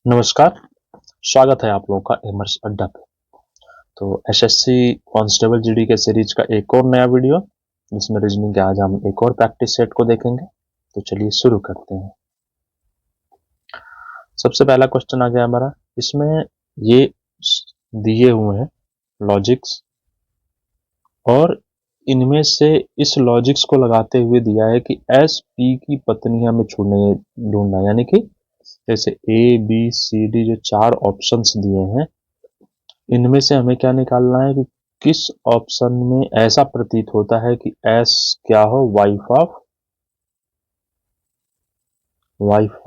नमस्कार, स्वागत है आप लोगों का एमर्स अड्डा पे। तो एसएससी कांस्टेबल जीडी के सीरीज का एक और नया वीडियो जिसमें रीजनिंग के आज हम एक और प्रैक्टिस सेट को देखेंगे। तो चलिए शुरू करते हैं। सबसे पहला क्वेश्चन आ गया हमारा, इसमें ये दिए हुए हैं लॉजिक्स और इनमें से इस लॉजिक्स को लगाते हुए दिया है कि एस पी की पत्नी हमें ढूंढना, यानी कि जैसे ए बी सी डी जो चार ऑप्शंस दिए हैं इनमें से हमें क्या निकालना है कि किस ऑप्शन में ऐसा प्रतीत होता है कि एस क्या हो, वाइफ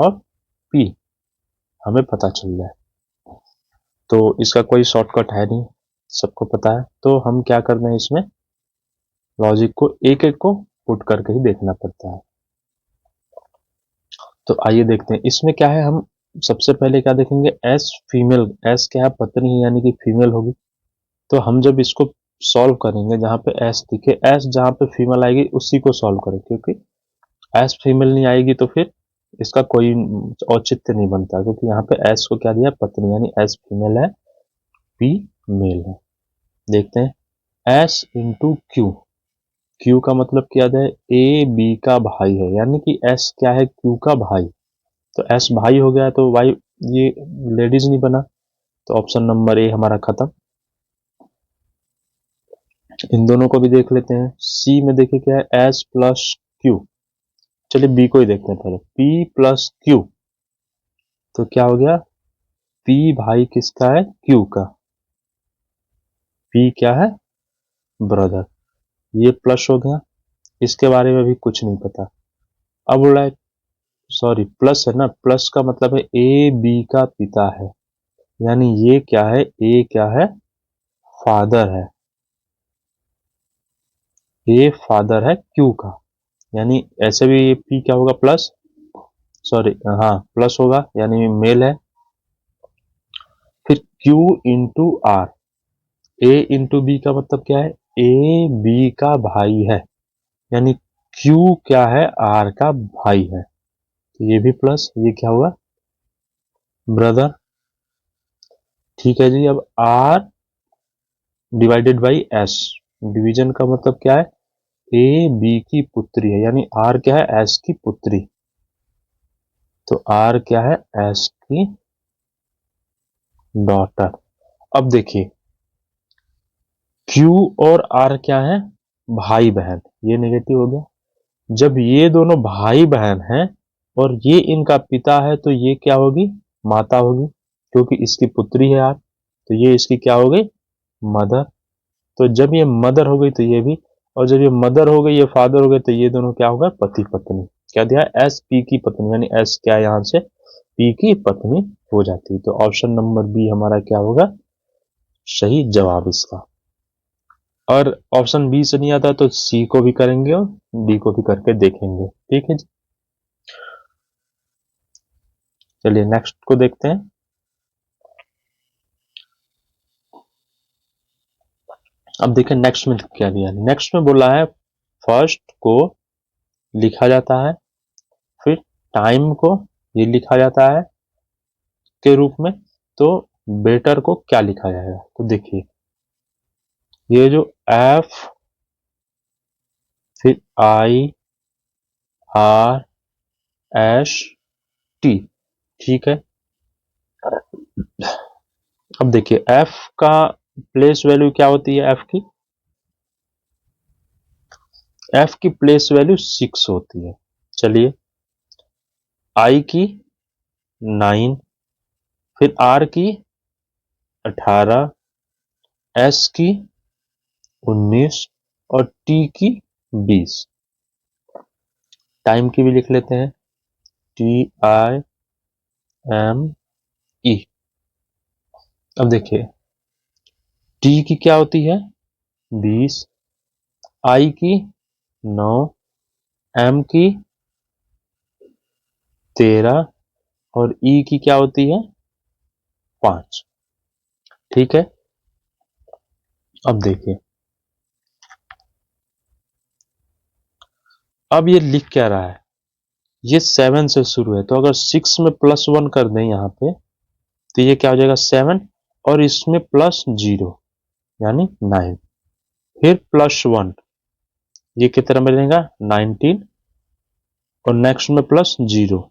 ऑफ पी हमें पता चल जाए। तो इसका कोई शॉर्टकट है नहीं, सबको पता है। तो हम क्या करते हैं, इसमें लॉजिक को एक एक को पुट करके ही देखना पड़ता है। तो आइए देखते हैं इसमें क्या है। हम सबसे पहले क्या देखेंगे, एस फीमेल, एस क्या है, पत्नी यानी कि फीमेल होगी। तो हम जब इसको सॉल्व करेंगे, जहां पे एस दिखे, एस जहां पे फीमेल आएगी उसी को सॉल्व करें, क्योंकि एस फीमेल नहीं आएगी तो फिर इसका कोई औचित्य नहीं बनता, क्योंकि यहाँ पे एस को क्या दिया, पत्नी, यानी एस फीमेल है, पी मेल है। देखते हैं एस इंटू क्यू, क्यू का मतलब क्या है, ए बी का भाई है, यानी कि एस क्या है, क्यू का भाई। तो एस भाई हो गया तो वाई, ये लेडीज नहीं बना, तो ऑप्शन नंबर ए हमारा खत्म। इन दोनों को भी देख लेते हैं। सी में देखिए क्या है, एस प्लस क्यू। चलिए बी को ही देखते हैं पहले, पी प्लस क्यू। तो क्या हो गया, पी भाई किसका है, क्यू का। पी क्या है, ब्रदर। ये प्लस हो गया, इसके बारे में भी कुछ नहीं पता। अब बोला है, सॉरी प्लस है ना, प्लस का मतलब है ए बी का पिता है, यानी ये क्या है, ए क्या है, फादर है। ए फादर है क्यू का, यानी ऐसे भी ये पी क्या होगा, प्लस, सॉरी हाँ प्लस होगा, यानी मेल है। फिर Q into R, A into B का मतलब क्या है, ए बी का भाई है, यानी Q क्या है, आर का भाई है। तो ये भी प्लस, ये क्या हुआ, ब्रदर। ठीक है जी। अब R divided by S, division का मतलब क्या है, ए बी की पुत्री है, यानी आर क्या है, एस की पुत्री। तो आर क्या है, एस की डॉटर। अब देखिए क्यू और आर क्या है, भाई बहन, ये नेगेटिव हो गया। जब ये दोनों भाई बहन हैं और ये इनका पिता है, तो ये क्या होगी, माता होगी, क्योंकि इसकी पुत्री है यार, तो ये इसकी क्या हो गई, मदर। तो जब ये मदर हो गई तो ये भी, और जब ये मदर हो गई, ये फादर हो गए, तो ये दोनों क्या होगा, पति पत्नी। क्या दिया, एस पी की पत्नी, यानी एस क्या है, यहां से पी की पत्नी हो जाती है। तो ऑप्शन नंबर बी हमारा क्या होगा, सही जवाब इसका। और ऑप्शन बी से नहीं आता तो सी को भी करेंगे और डी को भी करके देखेंगे। ठीक है जी, चलिए नेक्स्ट को देखते हैं। अब देखें नेक्स्ट में क्या दिया। नेक्स्ट में बोला है फर्स्ट को लिखा जाता है, फिर टाइम को ये लिखा जाता है के रूप में, तो बेटर को क्या लिखा जाएगा। तो देखिए ये जो एफ, फिर आई आर एस टी, ठीक है। अब देखिए एफ का प्लेस वैल्यू क्या होती है, एफ की, एफ की प्लेस वैल्यू 6 होती है। चलिए आई की 9, फिर आर की 18, एस की 19 और टी की 20। टाइम की भी लिख लेते हैं, टी आई एम ई। अब देखिए टी की क्या होती है, 20, आई की 9, एम की 13 और ई की क्या होती है, 5। ठीक है। अब देखिए अब ये लिख क्या रहा है, ये 7 से शुरू है, तो अगर 6 में +1 कर दें यहाँ पे, तो ये क्या हो जाएगा 7 और इसमें प्लस 0 यानी 9, फिर प्लस 1 ये कितना बनेगा 19 और नेक्स्ट में प्लस 0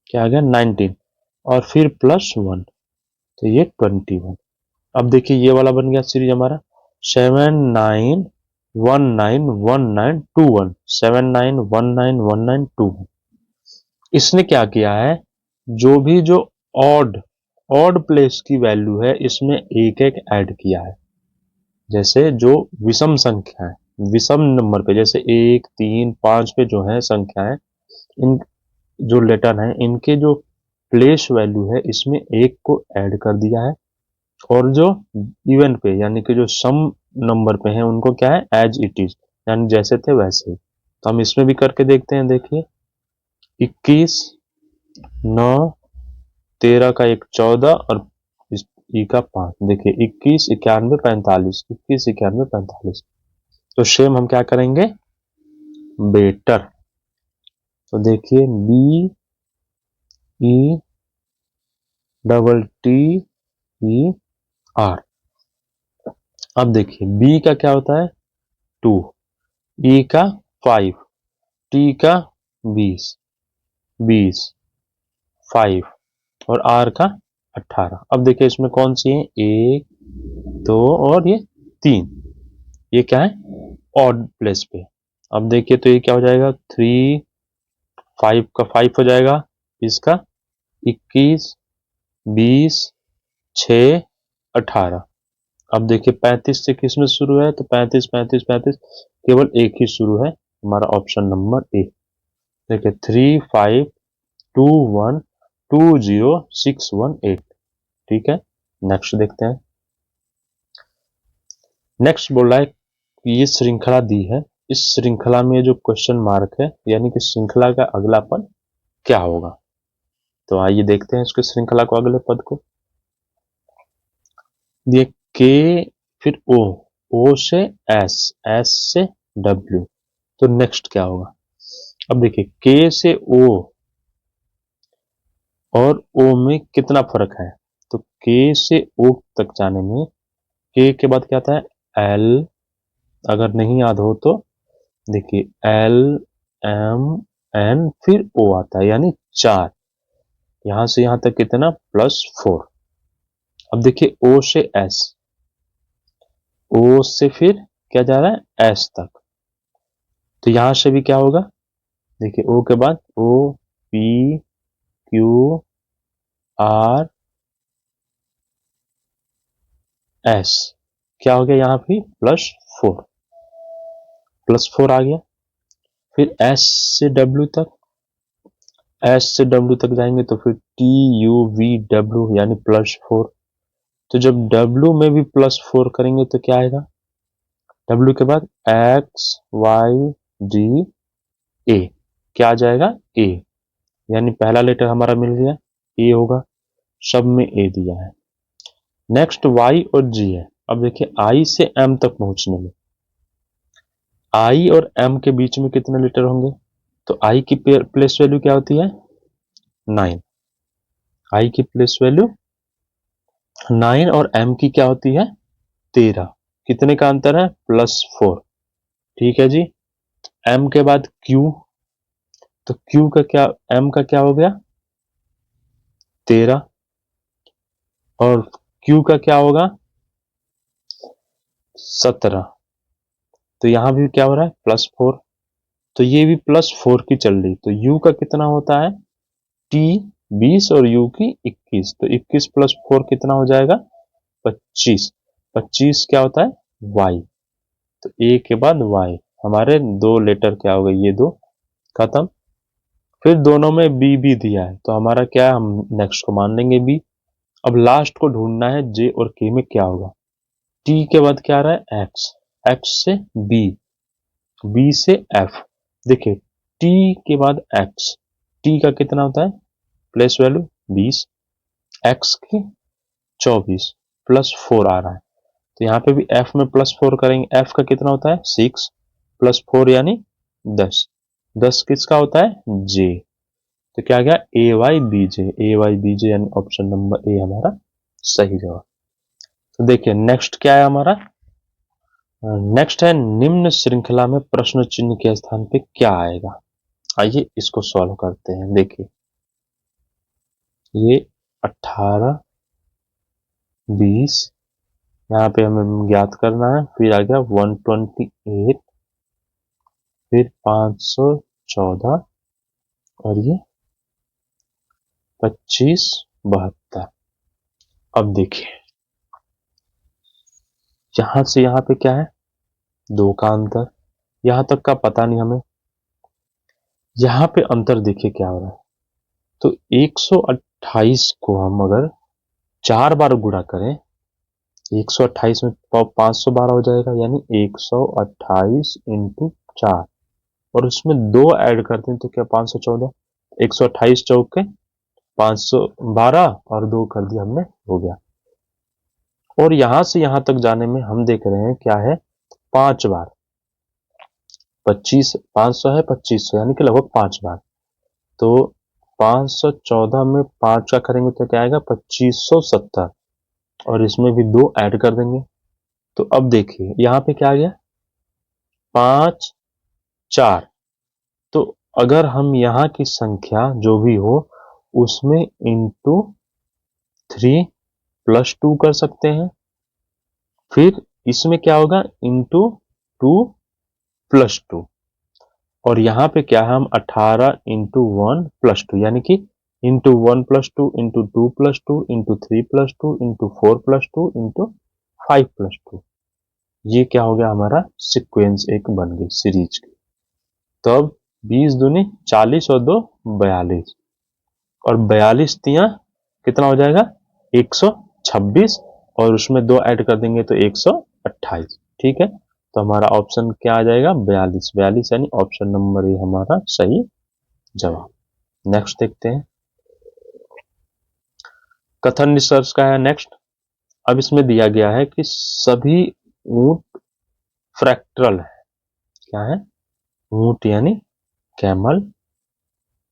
क्या आ गया 19 और फिर प्लस 1 तो ये 21। अब देखिए ये वाला बन गया सीरीज हमारा 79191921 79191921। इसने क्या किया है जो भी जो ऑड ऑड प्लेस की वैल्यू है इसमें एक एक ऐड किया है। जैसे जो विषम संख्या है विषम नंबर पे जैसे 1 3 5 पे जो है संख्या है इन जो लेटर हैं इनके जो प्लेस वैल्यू है इसमें एक को ऐड कर दिया है और जो इवन पे यानी कि जो सम नंबर पे हैं उनको क्या है एज इट इज यानी जैसे थे वैसे ही। तो हम इसमें भी करके देखते हैं। देखिए 21 9 13 का एक 14 और इस ई का 5। देखिए 21 91 45 21 91 45। तो सेम हम क्या करेंगे बेटर। तो देखिए B E double T E R. अब देखिए बी का क्या होता है 2 ई का 5 टी का 20 20 5 और आर का 18। अब देखिए इसमें कौन सी है 1 2 और ये 3 ये क्या है ऑड प्लेस पे। अब देखिए तो ये क्या हो जाएगा 3 5 का 5 हो जाएगा इसका 21 20 6 18। अब देखिए 35 से किस में शुरू है तो 35 35 35 केवल एक ही शुरू है हमारा ऑप्शन नंबर ए। देखिए 3 5 2 1 2 0 6 1 8। ठीक है नेक्स्ट देखते हैं। नेक्स्ट बोल रहा है कि ये श्रृंखला दी है इस श्रृंखला में जो क्वेश्चन मार्क है यानी कि श्रृंखला का अगलापन क्या होगा। तो आइए देखते हैं इसके श्रृंखला को अगले पद को। ये के फिर ओ ओ से एस एस से डब्ल्यू। तो नेक्स्ट क्या होगा। अब देखिए के से ओ और ओ में कितना फर्क है। तो के से ओ तक जाने में के के बाद क्या आता है एल अगर नहीं याद हो तो देखिए एल एम एन फिर ओ आता है यानी 4। यहां से यहां तक कितना +4। अब देखिए ओ से एस ओ से फिर क्या जा रहा है एस तक। तो यहां से भी क्या होगा देखिए ओ के बाद O P Q R S क्या हो गया यहाँ पे +4 आ गया। फिर एस से डब्ल्यू तक एस से डब्ल्यू तक जाएंगे तो फिर टी यू वी डब्ल्यू यानी +4। तो जब डब्ल्यू में भी +4 करेंगे तो क्या आएगा डब्ल्यू के बाद एक्स वाई डी ए क्या आ जाएगा ए यानी पहला लेटर हमारा मिल गया ए होगा सब में ए दिया है। नेक्स्ट वाई और जी है। अब देखिए आई से एम तक पहुंचने में आई और एम के बीच में कितने लेटर होंगे। तो आई की प्लेस वैल्यू क्या होती है 9 आई की प्लेस वैल्यू 9 और एम की क्या होती है 13। कितने का अंतर है +4। ठीक है जी। एम के बाद क्यू तो क्यू का क्या एम का क्या हो गया 13 और क्यू का क्या होगा 17। तो यहां भी क्या हो रहा है +4 तो ये भी +4 की चल रही। तो यू का कितना होता है टी 20 और यू की 21। तो 21 + 4 कितना हो जाएगा 25। 25 क्या होता है वाई। तो ए के बाद वाई हमारे दो लेटर क्या हो गए ये दो खत्म। फिर दोनों में बी भी दिया है तो हमारा क्या है हम नेक्स्ट को मान लेंगे बी। अब लास्ट को ढूंढना है जे और के में क्या होगा। टी के बाद क्या आ रहा है एक्स एक्स से बी बी से एफ। देखिए टी के बाद एक्स टी का कितना होता है प्लेस वैल्यू 20 एक्स की 24 +4 आ रहा है। तो यहाँ पे भी एफ में +4 करेंगे एफ का कितना होता है 6 +4 यानी 10 10 किसका होता है जे। तो क्या आ गया ए वाई बी जे, यानी ऑप्शन नंबर ए हमारा सही जवाब। तो देखिए नेक्स्ट क्या है हमारा, नेक्स्ट है निम्न श्रृंखला में प्रश्न चिन्ह के स्थान पे क्या आएगा। आइए इसको सॉल्व करते हैं। देखिए ये 18 20 यहाँ पे हमें ज्ञात करना है, फिर आ गया 128, फिर 514 और ये 25 72। अब देखिए यहां से यहां पे क्या है, 2 का अंतर, यहां तक का पता नहीं हमें, यहां पे अंतर देखिए क्या हो रहा है। तो 128 को हम अगर 4 बार गुणा करें, 128 में 512 हो जाएगा, यानी 128 इंटू 4, और उसमें 2 ऐड करते हैं तो क्या 514, 128 चौके 512 और 2 कर दिया हमने, हो गया। और यहां से यहां तक जाने में हम देख रहे हैं क्या है, 5 बार, 25 500 है 2500, यानी कि लगभग 5 बार। तो 514 में 5 का करेंगे तो क्या आएगा 2570, और इसमें भी 2 ऐड कर देंगे। तो अब देखिए यहां पे क्या आ गया 5 4। तो अगर हम यहाँ की संख्या जो भी हो उसमें इंटू 3 प्लस 2 कर सकते हैं, फिर इसमें क्या होगा इंटू 2 प्लस 2, और यहाँ पे क्या है हम 18 इंटू 1 प्लस 2, यानी कि into 1 plus 2 into 2 plus 2 into 3 plus 2 into 4 plus 2 into 5 plus 2। ये क्या हो गया हमारा सीक्वेंस एक बन गई सीरीज की। तो अब 20 दूनी 40 और 2 42, और 42 तिया कितना हो जाएगा 126, और उसमें 2 ऐड कर देंगे तो 128। ठीक है, तो हमारा ऑप्शन क्या आ जाएगा 42, 42 यानी ऑप्शन नंबर ए हमारा सही जवाब। नेक्स्ट देखते हैं, कथन निष्कर्ष का है नेक्स्ट। अब इसमें दिया गया है कि सभी ऊंट फ्रैक्टरल है। क्या है, ऊंट यानी कैमल,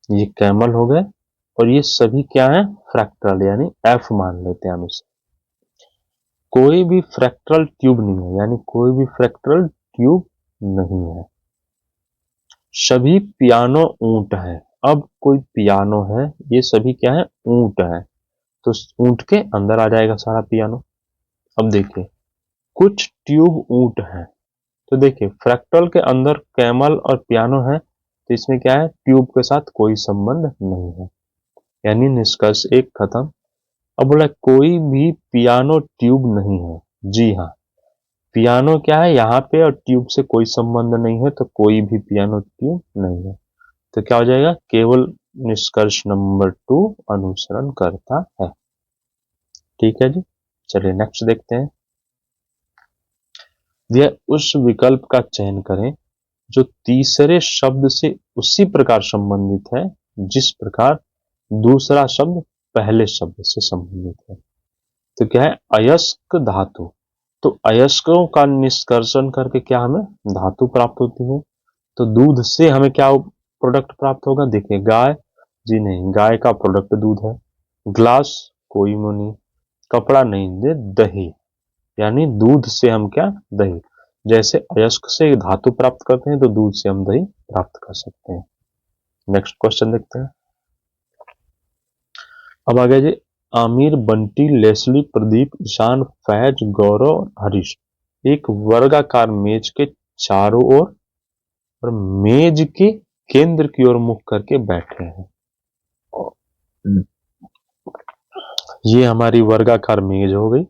ये कैमल हो गए, और ये सभी क्या है फ्रैक्टरल, यानी एफ मान लेते हैं हम इसे। कोई भी फ्रैक्टरल ट्यूब नहीं है, यानी कोई भी फ्रैक्टरल ट्यूब नहीं है। सभी पियानो ऊंट है। अब कोई पियानो है, ये सभी क्या है ऊंट है, तो ऊंट के अंदर आ जाएगा सारा पियानो। अब देखिए कुछ ट्यूब ऊंट है, तो देखिए फ्रैक्टल के अंदर कैमल और पियानो है, तो इसमें क्या है ट्यूब के साथ कोई संबंध नहीं है, यानी निष्कर्ष एक खत्म। अब बोला कोई भी पियानो ट्यूब नहीं है। जी हाँ, पियानो क्या है यहाँ पे और ट्यूब से कोई संबंध नहीं है, तो कोई भी पियानो ट्यूब नहीं है। तो क्या हो जाएगा, केवल निष्कर्ष नंबर 2 अनुसरण करता है। ठीक है जी, चलिए नेक्स्ट देखते हैं। यह उस विकल्प का चयन करें जो तीसरे शब्द से उसी प्रकार संबंधित है जिस प्रकार दूसरा शब्द पहले शब्द से संबंधित है। तो क्या है अयस्क धातु, तो अयस्कों का निष्कर्षण करके क्या हमें धातु प्राप्त होती है। तो दूध से हमें क्या प्रोडक्ट प्राप्त होगा, देखिए गाय, जी नहीं, गाय का प्रोडक्ट दूध है। ग्लास कोई नहीं, कपड़ा नहीं, दे दही, यानी दूध से हम क्या दही, जैसे अयस्क से धातु प्राप्त करते हैं तो दूध से हम दही प्राप्त कर सकते हैं। नेक्स्ट क्वेश्चन देखते हैं। अब आगे जी, आमिर, बंटी, लेस्ली, प्रदीप, ईशान, फैज, गौरव और हरीश एक वर्गाकार मेज के चारों ओर और मेज के केंद्र की ओर मुख करके बैठे हैं। ये हमारी वर्गाकार मेज हो गई।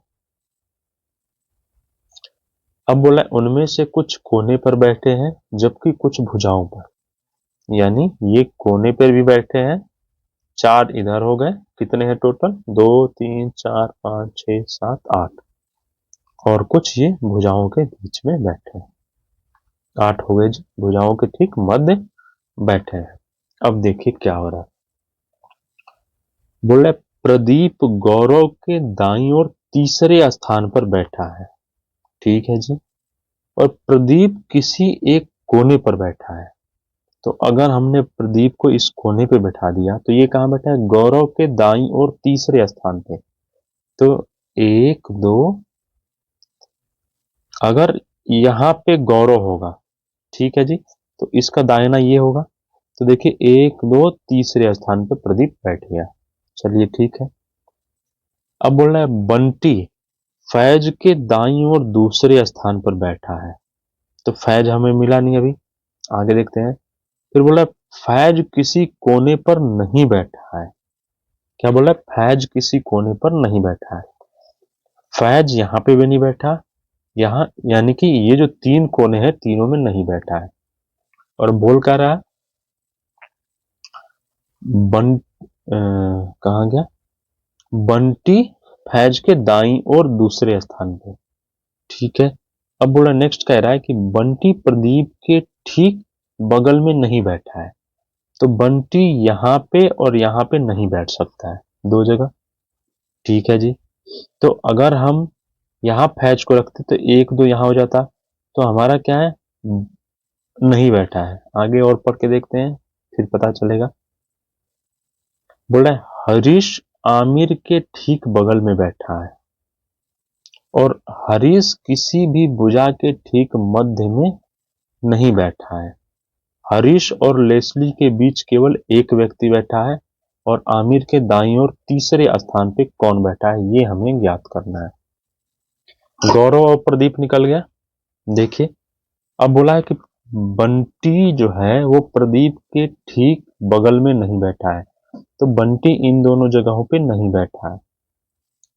अब बोला उनमें से कुछ कोने पर बैठे हैं जबकि कुछ भुजाओं पर, यानी ये कोने पर भी बैठे हैं, 4 इधर हो गए, कितने हैं टोटल 2 3 4 5 6 7 8, और कुछ ये भुजाओं के बीच में बैठे हैं, 8 हो गए जी, भुजाओं के ठीक मध्य बैठे हैं। अब देखिए क्या हो रहा है, बोले प्रदीप गौरव के दाईं ओर तीसरे स्थान पर बैठा है। ठीक है जी, और प्रदीप किसी एक कोने पर बैठा है। तो अगर हमने प्रदीप को इस कोने पे बैठा दिया तो ये कहाँ बैठा है? गौरव के दाईं और तीसरे स्थान पे। तो 1 2, अगर यहाँ पे गौरव होगा, ठीक है जी, तो इसका दाहिना ये होगा। तो देखिए 1 2 तीसरे स्थान पे प्रदीप बैठ गया। चलिए ठीक है। अब बोल रहा है बंटी फैज के दाईं और दूसरे स्थान पर बैठा है। तो फैज हमें मिला नहीं अभी, आगे देखते हैं। फिर बोला फैज किसी कोने पर नहीं बैठा है। क्या बोला? फैज किसी कोने पर नहीं बैठा है। फैज यहां पे भी नहीं बैठा, यहां, यानी कि ये जो 3 कोने हैं तीनों में नहीं बैठा है। और बोल क्या रहा है? बन कहा गया? बंटी फैज के दाईं और दूसरे स्थान पे, ठीक है। अब बोला नेक्स्ट कह रहा है कि बंटी प्रदीप के ठीक बगल में नहीं बैठा है। तो बंटी यहाँ पे और यहाँ पे नहीं बैठ सकता है, 2 जगह, ठीक है जी। तो अगर हम यहाँ फैज को रखते तो 1 2 यहाँ हो जाता, तो हमारा क्या है? नहीं बैठा है। आगे और पढ़ के देखते हैं, फिर पता चलेगा। बोल रहा है हरीश आमिर के ठीक बगल में बैठा है और हरीश किसी भी भुजा के ठीक मध्य में नहीं बैठा है। हरीश और लेस्ली के बीच केवल एक व्यक्ति बैठा है और आमिर के दाईं ओर तीसरे स्थान पे कौन बैठा है, ये हमें ज्ञात करना है। गौरव और प्रदीप निकल गया। देखिए अब बोला है कि बंटी जो है वो प्रदीप के ठीक बगल में नहीं बैठा है। तो बंटी इन दोनों जगहों पे नहीं बैठा है,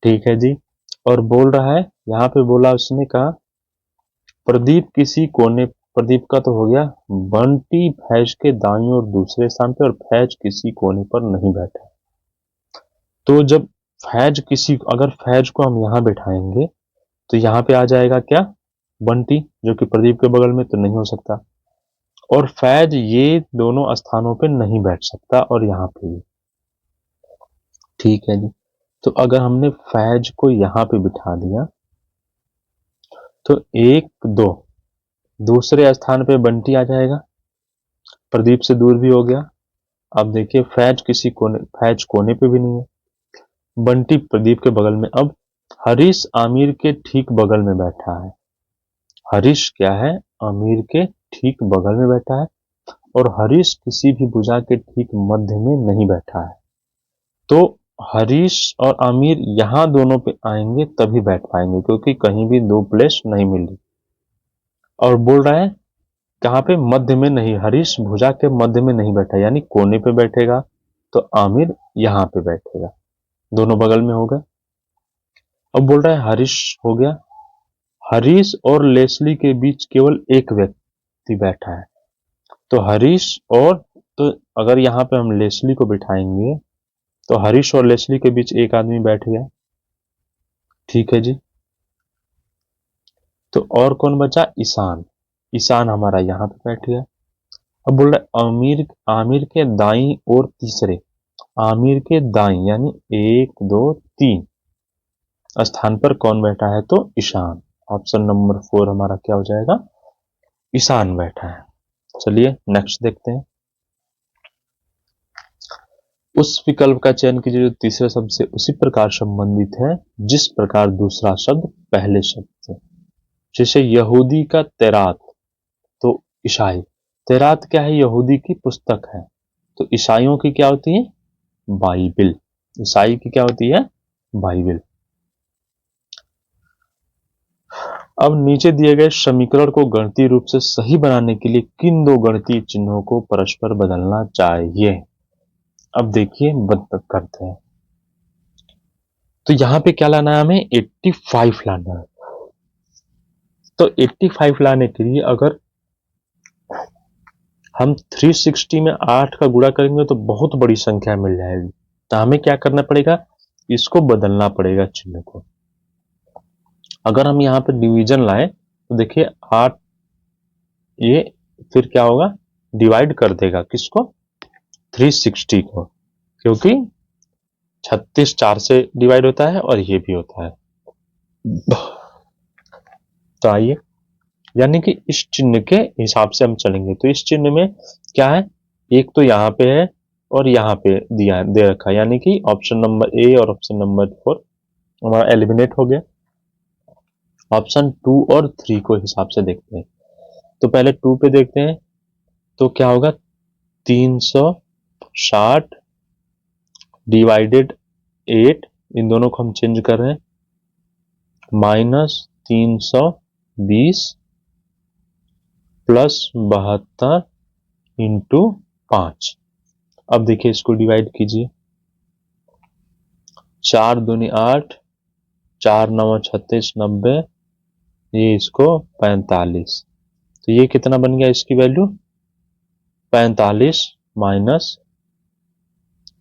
ठीक है जी। और बोल रहा है, यहाँ पे बोला उसने कहा प्रदीप किसी कोने, प्रदीप का तो हो गया। बंटी फैज के दाईं और दूसरे स्थान पे और फैज किसी कोने पर नहीं बैठा। तो जब फैज किसी, अगर फैज को हम यहाँ बैठाएंगे तो यहाँ पे आ जाएगा क्या? बंटी, जो कि प्रदीप के बगल में तो नहीं हो सकता। और फैज ये दोनों स्थानों पे नहीं बैठ सकता और यहाँ पे भी, ठीक है जी। तो अगर हमने फैज को यहाँ पे बिठा दिया तो 1 2, दूसरे स्थान पे बंटी आ जाएगा, प्रदीप से दूर भी हो गया। अब देखिए फैज किसी कोने, फैज कोने पे भी नहीं है, बंटी प्रदीप के बगल में। अब हरीश आमिर के ठीक बगल में बैठा है। हरीश क्या है? आमिर के ठीक बगल में बैठा है और हरीश किसी भी भुजा के ठीक मध्य में नहीं बैठा है। तो हरीश और आमिर यहां दोनों पे आएंगे तभी बैठ पाएंगे, क्योंकि कहीं भी 2 प्लेस नहीं मिल रही। और बोल रहा है कहां पे? मध्य में नहीं, हरीश भुजा के मध्य में नहीं बैठा, यानी कोने पे बैठेगा तो आमिर यहां पे बैठेगा, दोनों बगल में होगा। अब बोल रहा है हरीश हो गया, हरीश और लेस्ली के बीच केवल एक व्यक्ति बैठा है। तो हरीश और, तो अगर यहाँ पे हम लेस्ली को बिठाएंगे तो हरीश और लेस्ली के बीच एक आदमी बैठ गया, ठीक है जी। तो और कौन बचा? ईशान। ईशान हमारा यहाँ पे बैठ गया। अब बोल रहा है आमिर, आमिर के दाईं और तीसरे, आमिर के दाईं यानी 1 2 3 स्थान पर कौन बैठा है? तो ईशान। ऑप्शन नंबर 4 हमारा क्या हो जाएगा? ईशान बैठा है। चलिए नेक्स्ट देखते हैं। उस विकल्प का चयन कीजिए जो तीसरे शब्द से उसी प्रकार संबंधित है जिस प्रकार दूसरा शब्द पहले शब्द से। जैसे यहूदी का तैरात, तो ईसाई। तैरात क्या है? यहूदी की पुस्तक है। तो ईसाइयों की क्या होती है? बाइबिल। ईसाई की क्या होती है? बाइबिल। अब नीचे दिए गए समीकरण को गणितीय रूप से सही बनाने के लिए किन 2 गणितीय चिन्हों को परस्पर बदलना चाहिए? अब देखिए करते हैं। तो यहां पे क्या लाना है? हमें 85 लाना है। तो 85 लाने के लिए अगर हम 360 में 8 का गुणा करेंगे तो बहुत बड़ी संख्या मिल जाएगी। तो हमें क्या करना पड़ेगा? इसको बदलना पड़ेगा चिन्ह को। अगर हम यहाँ पे डिवीजन लाए तो देखिए 8, ये फिर क्या होगा? डिवाइड कर देगा किसको? 360 को, क्योंकि 36 4 से डिवाइड होता है और ये भी होता है। तो आइए यानी कि इस चिन्ह के हिसाब से हम चलेंगे। तो इस चिन्ह में क्या है, एक तो यहाँ पे है और यहाँ पे दिया दे रखा है, यानी कि ऑप्शन नंबर ए और ऑप्शन नंबर 4 हमारा एलिमिनेट हो गया। ऑप्शन 2 और 3 को हिसाब से देखते हैं। तो पहले 2 पे देखते हैं, तो क्या होगा, 360 डिवाइडेड 8, इन दोनों को हम चेंज कर रहे हैं, -320 प्लस 72 इंटू 5। अब देखिए इसको डिवाइड कीजिए, 4 दूनी 8, 4 9 36 90, ये इसको 45। तो ये कितना बन गया, इसकी वैल्यू 45 माइनस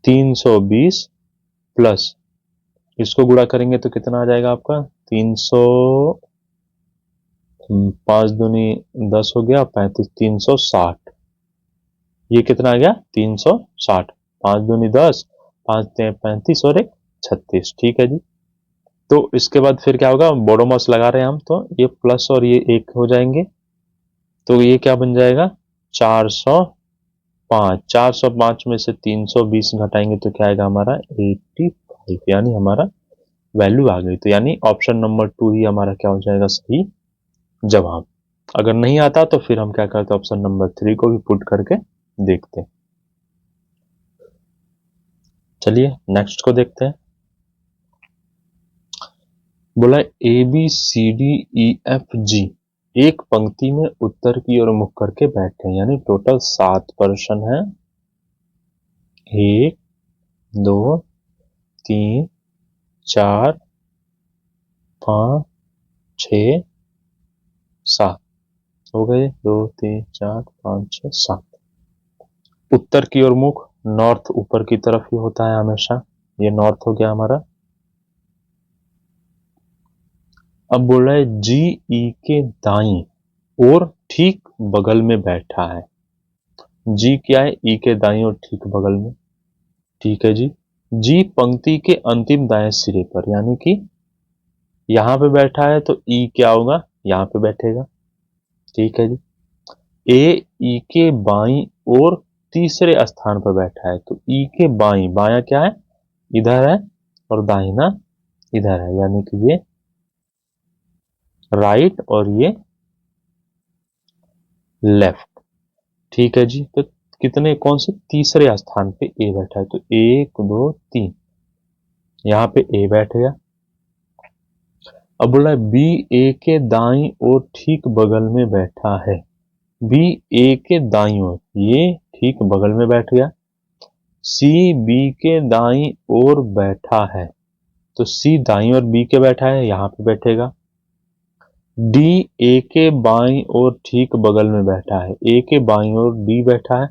320 प्लस, इसको गुणा करेंगे तो कितना आ जाएगा आपका, 300, 5 दूनी 10 हो गया, 35, 360। ये कितना आ गया, 360, 5 दूनी 10, 5 35 और 1 36। ठीक है जी। तो इसके बाद फिर क्या होगा, बोडोमॉस लगा रहे हैं हम, तो ये प्लस और ये 1 हो जाएंगे, तो ये क्या बन जाएगा, 405। 405 में से 320 घटाएंगे तो क्या आएगा हमारा 85, यानी हमारा वैल्यू आ गई। तो यानी ऑप्शन नंबर 2 ही हमारा क्या हो जाएगा, सही जवाब। अगर नहीं आता तो फिर हम क्या करते हैं, ऑप्शन नंबर 3 को भी पुट करके देखते हैं। चलिए नेक्स्ट को देखते हैं। बोला A B C D E F G एक पंक्ति में उत्तर की ओर मुख करके बैठे हैं, यानी टोटल 7 पर्सन है, 1 2 3 4 5 6 7 हो गए, 2 3 4 5 6 7। उत्तर की ओर मुख, नॉर्थ ऊपर की तरफ ही होता है हमेशा, ये नॉर्थ हो गया हमारा। अब बोल रहा है जी ई के दाई और ठीक बगल में बैठा है। जी क्या है, ई के दाई और ठीक बगल में। ठीक है जी। जी पंक्ति के अंतिम दाएं सिरे पर, यानी कि यहां पे बैठा है, तो ई क्या होगा, यहां पे बैठेगा। ठीक है जी। ए ई के बाई और तीसरे स्थान पर बैठा है, तो ई के बाई, बाया क्या है, इधर है, और दाहिना इधर है, यानी कि ये राइट और ये लेफ्ट। ठीक है जी। तो कितने, कौन से, तीसरे स्थान पे ए बैठा है, तो 1 2 3, यहां पे ए बैठ गया। अब बोला है बी ए के दाई और ठीक बगल में बैठा है। बी ए के दाई ओर, ये ठीक बगल में बैठ गया। सी बी के दाई ओर बैठा है, तो सी दाई ओर बी के बैठा है, यहां पे बैठेगा। डी ए के बाई ओर ठीक बगल में बैठा है, ए के बाई ओर डी बैठा है,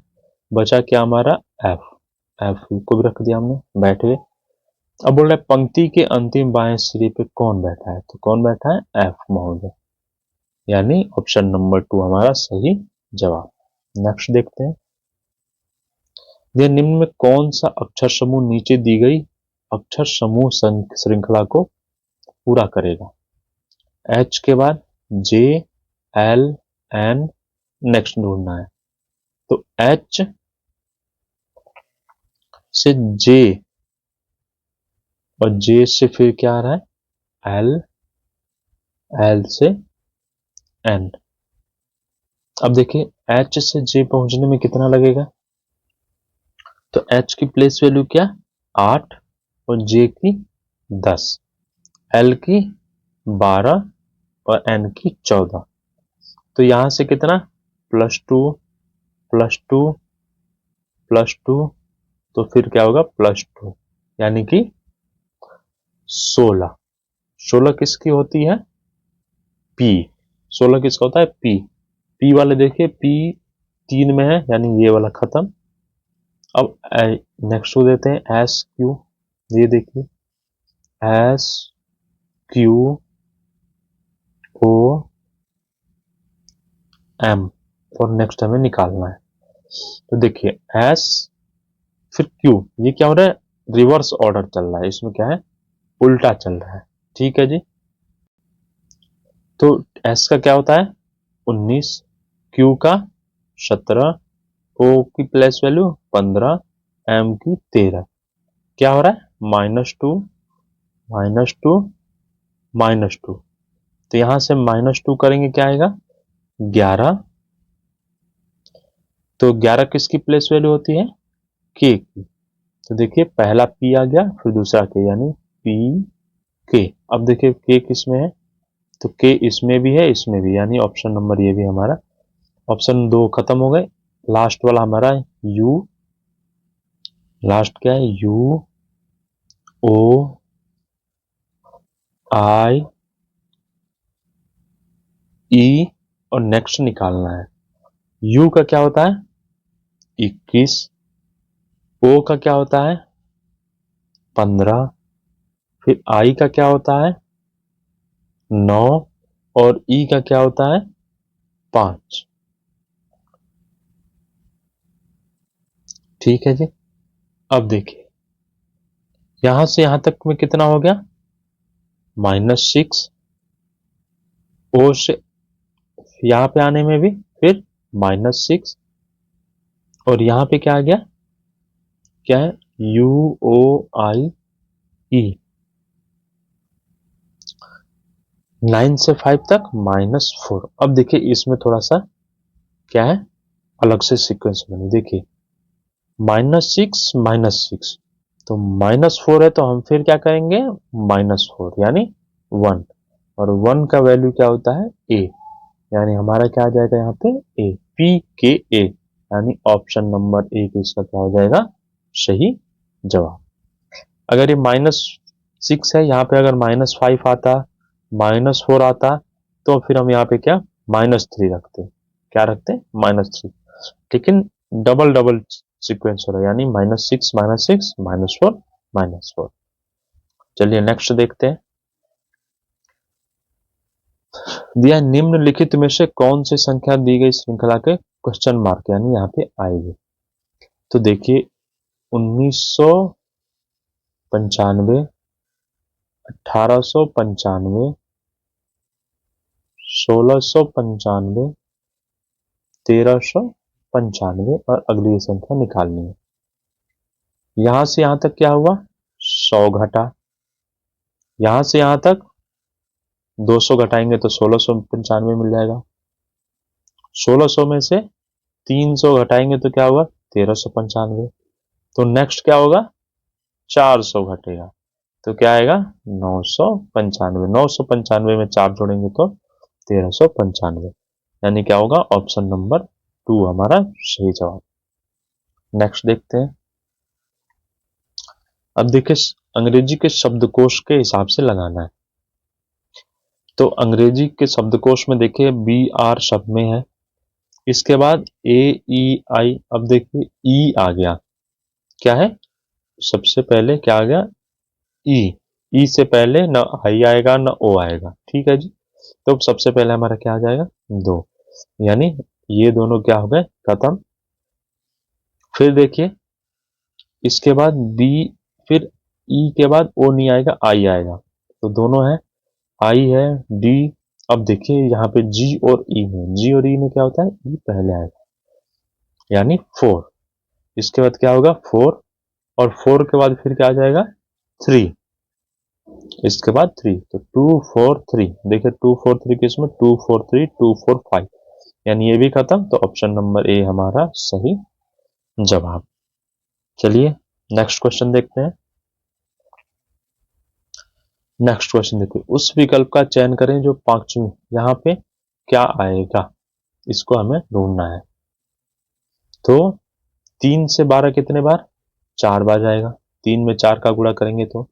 बचा क्या हमारा एफ, एफ को भी रख दिया हमने, बैठ गए। अब बोल रहे पंक्ति के अंतिम बाएं सिरे पे कौन बैठा है, तो कौन बैठा है, एफ महोदय, यानी ऑप्शन नंबर 2 हमारा सही जवाब। नेक्स्ट देखते हैं। यह निम्न में कौन सा अक्षर समूह नीचे दी गई अक्षर समूह श्रृंखला को पूरा करेगा। एच के बाद जे एल एन, नेक्स्ट ढूंढना है। तो एच से जे, और जे से फिर क्या आ रहा है, एल, एल से एन। अब देखिए एच से जे पहुंचने में कितना लगेगा, तो एच की प्लेस वैल्यू क्या, 8, और जे की 10, एल की 12 और एन की 14। तो यहां से कितना, +2 +2 +2, तो फिर क्या होगा, +2, यानी कि 16। 16 किसकी होती है, पी। 16 किसका होता है, पी। पी वाले देखिए, पी 3 में है, यानी ये वाला खत्म। अब नेक्स्ट को देते हैं एस क्यू, ये देखिए एस क्यू ओ एम, और नेक्स्ट हमें निकालना है। तो देखिए एस फिर क्यू, ये क्या हो रहा है, रिवर्स ऑर्डर चल रहा है, इसमें क्या है, उल्टा चल रहा है। ठीक है जी। तो एस का क्या होता है, 19, Q का 17, O की प्लेस वैल्यू 15, M की 13। क्या हो रहा है? -2, -2, -2। तो यहां से -2 करेंगे क्या आएगा? 11। तो 11 किसकी प्लेस वैल्यू होती है? K की। तो देखिए पहला P आ गया, फिर दूसरा K, यानी P K। अब देखिए K किस में है? तो K इसमें भी है, इसमें भी, यानी ऑप्शन नंबर ये भी हमारा, ऑप्शन 2 खत्म हो गए। लास्ट वाला हमारा U, लास्ट क्या है? U O I E, और नेक्स्ट निकालना है। U का क्या होता है? 21। O का क्या होता है? 15। फिर I का क्या होता है? 9। और E का क्या होता है? 5। ठीक है जी। अब देखिए यहां से यहां तक में कितना हो गया? -6। O से यहां पे आने में भी फिर -6, और यहां पे क्या आ गया? क्या है? UOIE। 9 से 5 तक -4। अब देखिए इसमें थोड़ा सा क्या है, अलग से सीक्वेंस बनी। देखिए -6, -6, तो -4 है, तो हम फिर क्या करेंगे? -4 यानी 1, और 1 का वैल्यू क्या होता है? A, यानी हमारा क्या आ जाएगा यहाँ पे? A, PKA, यानी ऑप्शन नंबर 1 इसका क्या हो जाएगा? सही जवाब। अगर ये -6 है, यहाँ पे अगर -5 आता, -4 आता, तो फिर हम यहाँ पे क्या? -3 रखते। क्या रखते? -3। लेकिन डबल डबल सीक्वेंस हो रहा है, यानी -6, -6, -4, -4। चलिए नेक्स्ट देखते हैं। दिया निम्नलिखित में से कौन सी संख्या दी गई श्रृंखला के क्वेश्चन मार्क यानी यहाँ पे आएगी? तो देखिए 1995, 1895, 1695, 1395, और अगली संख्या निकालनी है। यहां से यहां तक क्या हुआ? 100 घटा। यहां से यहां तक 200 घटाएंगे तो 1695 मिल जाएगा। 1600 में से 300 घटाएंगे तो क्या होगा? 1395। तो नेक्स्ट क्या होगा? 400 घटेगा तो क्या आएगा? 995। 995 में 4 जोड़ेंगे तो 1395, यानी क्या होगा? ऑप्शन नंबर 2 हमारा सही जवाब। नेक्स्ट देखते हैं। अब देखिए अंग्रेजी के शब्दकोश के हिसाब से लगाना है। तो अंग्रेजी के शब्दकोश में देखिए BR शब्द में है, इसके बाद AEI। अब देखिए ई आ गया, क्या है? सबसे पहले क्या आ गया? ई से पहले ना आई आएगा ना ओ आएगा। ठीक है जी। तो सबसे पहले हमारा क्या आ जाएगा? 2, यानी ये दोनों क्या हो गए? खत्म। फिर देखिए इसके बाद बी, फिर ई के बाद ओ नहीं आएगा, आई आएगा, तो दोनों है, आई है, डी। अब देखिए यहाँ पे जी और ई में, जी और ई में क्या होता है? ई पहले आएगा, यानी 4। इसके बाद क्या होगा? 4, और 4 के बाद फिर क्या आ जाएगा? 3। इसके बाद 3, तो 2 4 3। देखिए 2 4 3 किसमें? 2 4 3 2 4 5, यानी ये भी खत्म। तो ऑप्शन नंबर ए हमारा सही जवाब। चलिए नेक्स्ट क्वेश्चन देखते हैं। नेक्स्ट क्वेश्चन देखिए, उस विकल्प का चयन करें जो पांचवी, यहाँ पे क्या आएगा? इसको हमें ढूंढना है। तो 3 से 12 कितने बार? 4 बार जाएगा। 3 में 4 का गुणा करेंगे तो,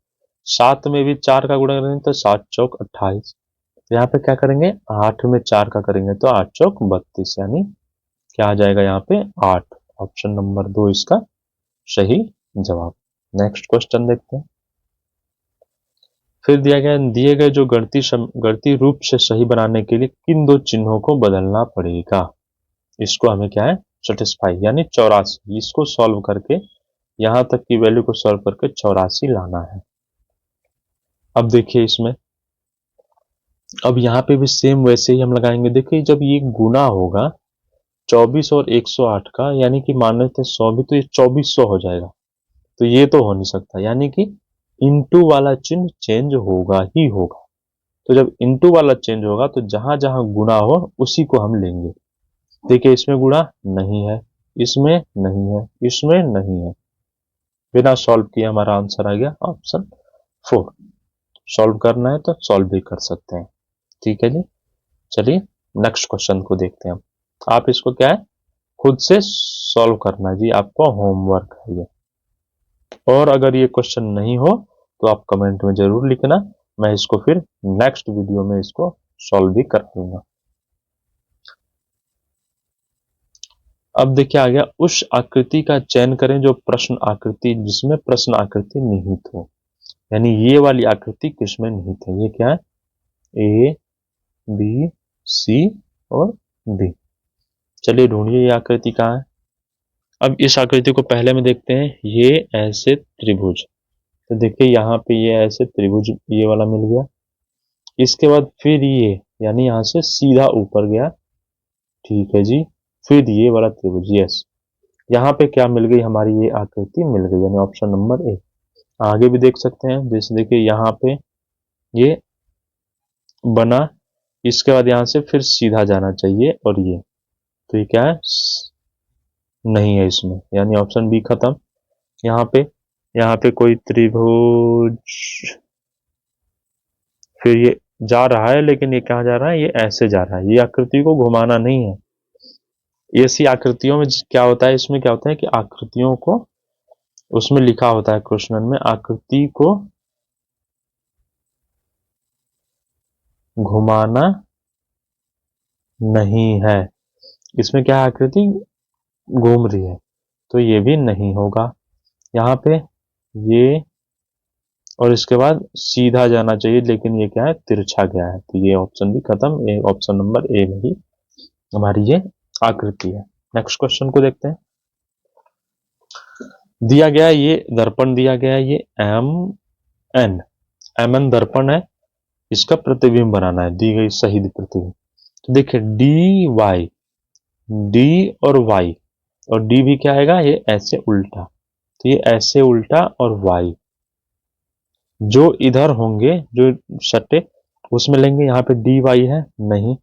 7 में भी 4 का गुणा करेंगे तो 7 चौक 28। तो यहाँ पे क्या करेंगे? 8 में 4 का करेंगे तो 8 चौक 32, यानी क्या आ जाएगा यहाँ पे? 8। ऑप्शन नंबर 2 इसका सही जवाब। नेक्स्ट क्वेश्चन देखते हैं। फिर दिया गया, दिए गए जो गणितीय रूप से सही बनाने के लिए किन दो चिन्हों को बदलना पड़ेगा? इसको हमें क्या है? सेटिस्फाई, यानी 84। इसको सॉल्व करके यहां तक की वैल्यू को सॉल्व करके 84 लाना है। अब देखिए इसमें अब यहाँ पे भी सेम वैसे ही हम लगाएंगे। देखिए जब ये गुना होगा 24 और 108 का, यानी कि मान लेते 100 भी, तो ये 2400 हो जाएगा। तो ये तो हो नहीं सकता, यानी कि इंटू वाला चिन्ह चेंज होगा ही होगा। तो जब इंटू वाला चेंज होगा तो जहां जहां गुणा हो उसी को हम लेंगे। देखिए इसमें गुणा नहीं है, इसमें नहीं है, इसमें नहीं है। बिना सॉल्व किए हमारा आंसर आ गया ऑप्शन 4। सॉल्व करना है तो सॉल्व भी कर सकते हैं। ठीक है जी, चलिए नेक्स्ट क्वेश्चन को देखते हैं हम। आप इसको क्या है, खुद से सॉल्व करना है जी, आपको होमवर्क है ये। और अगर ये क्वेश्चन नहीं हो तो आप कमेंट में जरूर लिखना, मैं इसको फिर नेक्स्ट वीडियो में इसको सॉल्व भी कर दूंगा। अब देखिए आ गया, उस आकृति का चयन करें जो प्रश्न आकृति, जिसमें प्रश्न आकृति निहित हो। यानी ये वाली आकृति किसमें निहित है, ये क्या है, ए बी सी और डी। चलिए ढूंढिए ये आकृति कहाँ है। अब इस आकृति को पहले में देखते हैं, ये ऐसे त्रिभुज। तो देखिए यहाँ पे ये ऐसे त्रिभुज ये वाला मिल गया। इसके बाद फिर ये, यानी यहां से सीधा ऊपर गया, ठीक है जी। फिर ये वाला त्रिभुज, यस, यहाँ पे क्या मिल गई, हमारी ये आकृति मिल गई, यानी ऑप्शन नंबर ए। आगे भी देख सकते हैं, जैसे देखिए यहाँ पे ये बना, इसके बाद यहाँ से फिर सीधा जाना चाहिए, और ये, तो ये क्या है, नहीं है इसमें, यानी ऑप्शन बी खत्म। यहाँ पे कोई त्रिभुज, फिर ये जा रहा है, लेकिन ये कहाँ जा रहा है, ये ऐसे जा रहा है, ये आकृति को घुमाना नहीं है। ऐसी आकृतियों में क्या होता है, इसमें क्या होता है कि आकृतियों को, उसमें लिखा होता है क्वेश्चन में, आकृति को घुमाना नहीं है। इसमें क्या है, आकृति घूम रही है, तो ये भी नहीं होगा। यहाँ पे ये, और इसके बाद सीधा जाना चाहिए, लेकिन ये क्या है, तिरछा गया है, तो ये ऑप्शन भी खत्म। ये ऑप्शन नंबर ए में ही हमारी ये आकृति है। नेक्स्ट क्वेश्चन को देखते हैं। दिया गया ये दर्पण, दिया गया ये एम एन दर्पण है, इसका प्रतिबिंब बनाना है, दी गई सही प्रतिबिंब। तो देखिए डी वाई, डी और वाई, और डी भी क्या आएगा, ये ऐसे उल्टा, तो ये ऐसे उल्टा, और वाई जो इधर होंगे, जो सट्टे उसमें लेंगे। यहाँ पे डी वाई है नहीं,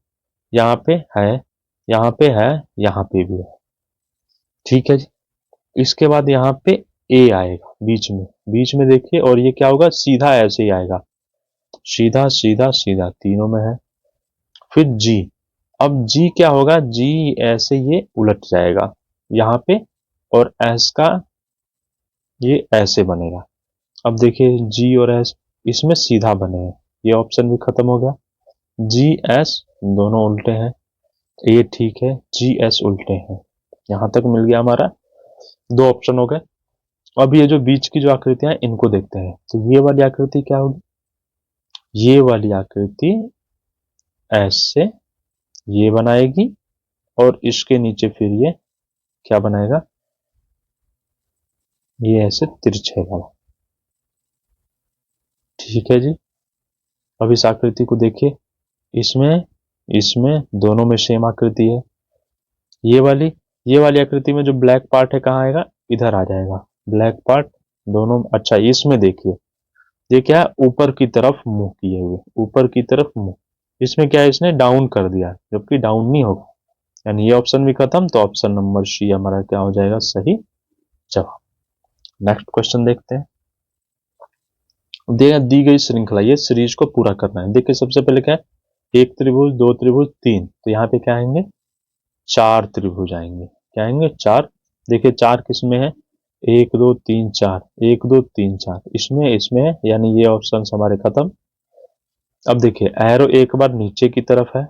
यहाँ पे है, यहाँ पे है, यहाँ पे भी है, ठीक है जी। इसके बाद यहाँ पे ए आएगा बीच में, बीच में देखिए, और ये क्या होगा, सीधा ऐसे ही आएगा, सीधा सीधा सीधा तीनों में है। फिर जी, अब जी क्या होगा, जी ऐसे ये उलट जाएगा यहाँ पे, और एस का ये ऐसे बनेगा। अब देखिए जी और एस इसमें सीधा बने हैं, ये ऑप्शन भी खत्म हो गया। जी एस दोनों उल्टे हैं, ये ठीक है, जी एस उल्टे हैं। यहां तक मिल गया हमारा, दो ऑप्शन हो गए। अब ये जो बीच की जो आकृतियां हैं इनको देखते हैं। तो ये वाली आकृति क्या होगी, ये वाली आकृति ऐसे ये बनाएगी, और इसके नीचे फिर ये क्या बनाएगा, ये ऐसे तिरछे वाला, ठीक है जी। अब इस आकृति को देखिए, इसमें इसमें दोनों में सेम आकृति है। ये वाली आकृति में जो ब्लैक पार्ट है कहाँ आएगा, इधर आ जाएगा ब्लैक पार्ट दोनों। अच्छा इसमें देखिए, ये क्या है, ऊपर की तरफ मुंह किए हुए, ऊपर की तरफ मुंह, इसमें क्या है, इसने डाउन कर दिया, जबकि डाउन नहीं होगा, यानी ये ऑप्शन भी खत्म। तो ऑप्शन नंबर सी हमारा क्या हो जाएगा, सही जवाब। नेक्स्ट क्वेश्चन देखते हैं। दी गई श्रृंखला, ये सीरीज को पूरा करना है। देखिए सबसे पहले क्या है, एक त्रिभुज, दो त्रिभुज, तीन, तो यहाँ पे क्या आएंगे, चार त्रिभुज आएंगे। क्या आएंगे, चार। देखिए चार किसमें है, एक दो तीन चार, एक दो तीन चार, इसमें इसमें है, यानी ये ऑप्शन हमारे खत्म। अब देखिए एरो एक बार नीचे की तरफ है,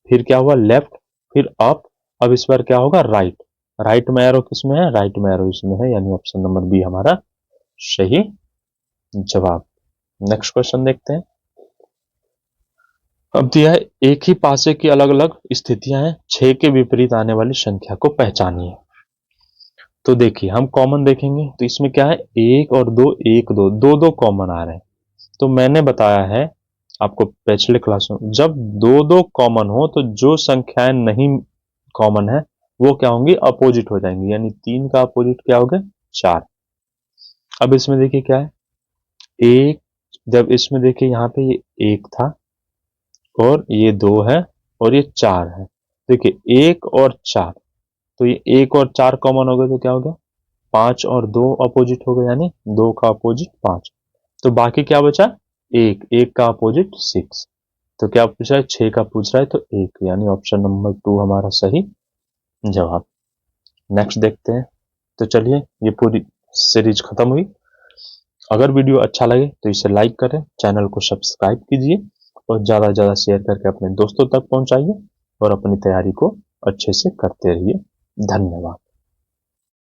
फिर क्या हुआ, लेफ्ट, फिर अप, अब इस बार क्या होगा, राइट। राइट में एरो किसमें है, राइट में एरो इसमें है, यानी ऑप्शन नंबर बी हमारा सही जवाब। नेक्स्ट क्वेश्चन देखते हैं। अब दिया है, एक ही पासे की अलग अलग स्थितियां हैं, 6 के विपरीत आने वाली संख्या को पहचानिए। तो देखिए हम कॉमन देखेंगे, तो इसमें क्या है, एक और दो, एक दो, दो दो कॉमन आ रहे हैं। तो मैंने बताया है आपको पिछले क्लास में, जब दो दो कॉमन हो तो जो संख्याएं नहीं कॉमन है वो क्या होंगी, अपोजिट हो जाएंगी, यानी 3 का अपोजिट क्या हो गया, 4। अब इसमें देखिए क्या है, एक, जब इसमें देखिए यहाँ पे ये 1 था और ये 2 है और ये 4 है, देखिए 1 और 4, तो ये 1 और 4 कॉमन हो गए तो क्या हो गया, 5 और 2 अपोजिट हो गए, यानी 2 का अपोजिट 5। तो बाकी क्या बचा, एक, एक का अपोजिट 6। तो क्या पूछ रहा है, 6 का पूछ रहा है, तो 1, यानी ऑप्शन नंबर 2 हमारा सही जवाब। नेक्स्ट देखते हैं। तो चलिए, ये पूरी सीरीज खत्म हुई। अगर वीडियो अच्छा लगे तो इसे लाइक करें, चैनल को सब्सक्राइब कीजिए और ज़्यादा से ज़्यादा शेयर करके अपने दोस्तों तक पहुंचाइए और अपनी तैयारी को अच्छे से करते रहिए। धन्यवाद।